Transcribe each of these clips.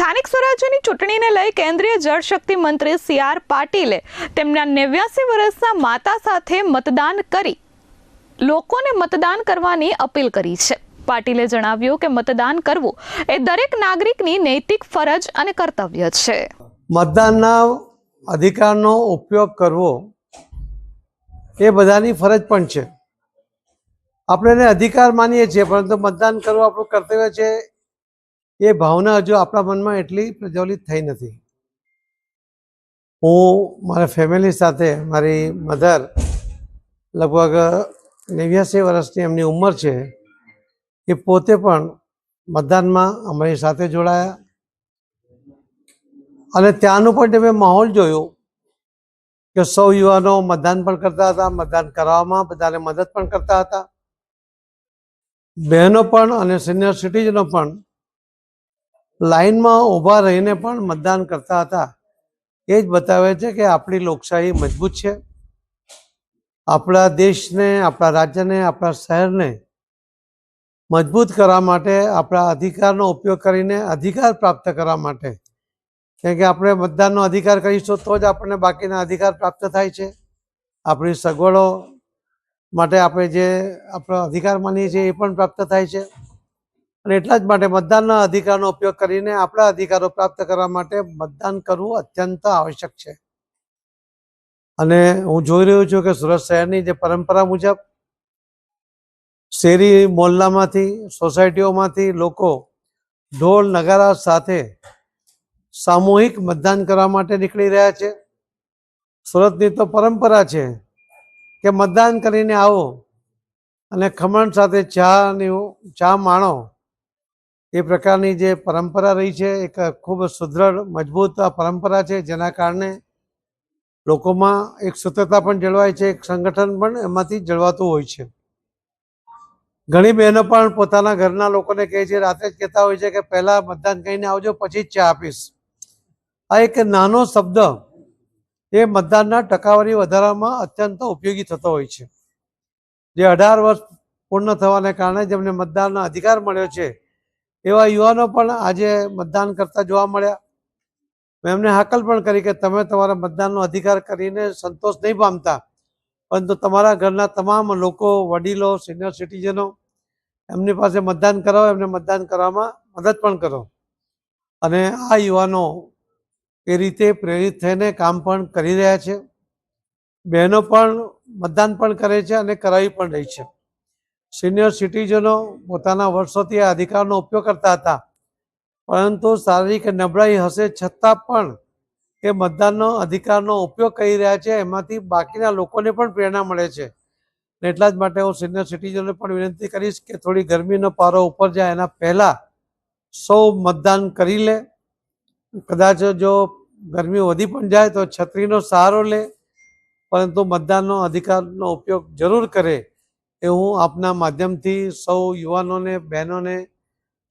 સ્થાનિક સ્વરાજ્યની ચૂંટણીને લઈ કેન્દ્રીય જળશક્તિ મંત્રી સી.આર. પાટીલે તેમના 89 વર્ષના માતા સાથે મતદાન કરી લોકોને મતદાન કરવાની અપીલ કરી છે. પાટીલે જણાવ્યું કે મતદાન કરવું એ દરેક નાગરિકની નૈતિક ફરજ અને કર્તવ્ય છે. મતદાનના અધિકારનો ઉપયોગ કરવો એ બધાની ફરજ પણ છે. આપણે એને અધિકાર માનીએ છીએ, પરંતુ મતદાન કરવું આપણું કર્તવ્ય છે એ ભાવના હજુ આપણા મનમાં એટલી પ્રજ્વલિત થઈ નથી. હું મારા ફેમિલી સાથે, મારી મધર લગભગ 89 વર્ષની એમની ઉંમર છે, એ પોતે પણ મતદાનમાં અમારી સાથે જોડાયા અને ત્યાંનું પણ તમે માહોલ જોયો કે સૌ યુવાનો મતદાન પણ કરતા હતા, મતદાન કરવામાં બધાને મદદ પણ કરતા હતા. બહેનો પણ અને સિનિયર સિટીઝનો પણ લાઈનમાં ઊભા રહીને પણ મતદાન કરતા હતા. એ જ બતાવે છે કે આપણી લોકશાહી મજબૂત છે. આપણા દેશને, આપણા રાજ્યને, આપણા શહેરને મજબૂત કરવા માટે, આપણા અધિકારનો ઉપયોગ કરીને અધિકાર પ્રાપ્ત કરવા માટે, કેમ કે આપણે મતદાનનો અધિકાર કરીશું તો જ આપણને બાકીના અધિકાર પ્રાપ્ત થાય છે. આપણી સગવડો માટે આપણે જે આપણો અધિકાર માનીએ છીએ એ પણ પ્રાપ્ત થાય છે. અને એટલા જ માટે મતદાનના અધિકારનો ઉપયોગ કરીને આપણા અધિકારો પ્રાપ્ત કરવા માટે મતદાન કરવું અત્યંત આવશ્યક છે. અને હું જોઈ રહ્યો છું કે સુરત શહેરની જે પરંપરા મુજબ શેરી મોહલ્લામાંથી, સોસાયટીઓમાંથી લોકો ઢોલ નગારા સાથે સામૂહિક મતદાન કરવા માટે નીકળી રહ્યા છે. સુરતની તો પરંપરા છે કે મતદાન કરીને આવો અને ખમણ સાથે ચા માણો. એ પ્રકારની જે પરંપરા રહી છે, એક ખૂબ સુદૃઢ મજબૂત પરંપરા છે, જેના કારણે લોકોમાં એક સૂત્રતા પણ જળવાય છે, એક સંગઠન પણ એમાંથી જળવાતું હોય છે. ઘણી બહેનો પણ પોતાના ઘરના લોકોને કહે છે, રાત્રે જ કહેતા હોય છે કે પહેલાં મતદાન કરીને આવજો, પછી જ ચા આપીશ. આ એક નાનો શબ્દ એ મતદાનના ટકાવારી વધારવામાં અત્યંત ઉપયોગી થતો હોય છે. જે 18 વર્ષ પૂર્ણ થવાને કારણે જેમને મતદાનનો અધિકાર મળ્યો છે, એવા યુવાનો પણ આજે મતદાન કરતા જોવા મળ્યા. મેં એમને હાકલ પણ કરી કે તમે તમારા મતદાનનો અધિકાર કરીને સંતોષ નહીં પામતા, પરંતુ તમારા ઘરના તમામ લોકો, વડીલો, સિનિયર સિટીઝનો, એમની પાસે મતદાન કરાવો, એમને મતદાન કરવામાં મદદ પણ કરો. અને આ યુવાનો એ રીતે પ્રેરિત થઈને કામ પણ કરી રહ્યા છે. બહેનો પણ મતદાન પણ કરે છે અને કરાવી પણ રહી છે. સિનિયર સિટીઝનો પોતાના વર્ષોથી આ અધિકારનો ઉપયોગ કરતા હતા, પરંતુ શારીરિક નબળાઈ હશે છતાં પણ એ મતદાનનો અધિકારનો ઉપયોગ કરી રહ્યા છે. એમાંથી બાકીના લોકોને પણ પ્રેરણા મળે છે. એટલા જ માટે હું સિનિયર સિટીઝનને પણ વિનંતી કરીશ કે થોડી ગરમીનો પારો ઉપર જાય એના પહેલાં સૌ મતદાન કરી લે. કદાચ જો ગરમી વધી પણ જાય તો છત્રીનો સહારો લે, પરંતુ મતદાનનો અધિકારનો ઉપયોગ જરૂર કરે એ હું આપના માધ્યમથી સૌ યુવાનોને, બહેનોને,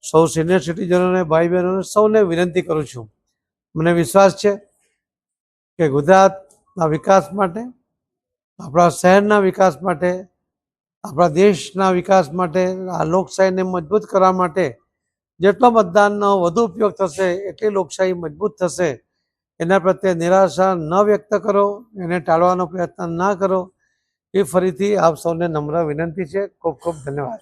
સૌ સિનિયર સિટીઝનોને, ભાઈ બહેનોને સૌને વિનંતી કરું છું. મને વિશ્વાસ છે કે ગુજરાતના વિકાસ માટે, આપણા શહેરના વિકાસ માટે, આપણા દેશના વિકાસ માટે, આ લોકશાહીને મજબૂત કરવા માટે જેટલો મતદાનનો વધુ ઉપયોગ થશે એટલી લોકશાહી મજબૂત થશે. એના પ્રત્યે નિરાશા ન વ્યક્ત કરો, એને ટાળવાનો પ્રયત્ન ના કરો. એ ફરીથી આપ સૌને નમ્ર વિનંતી છે. ખૂબ ખૂબ ધન્યવાદ.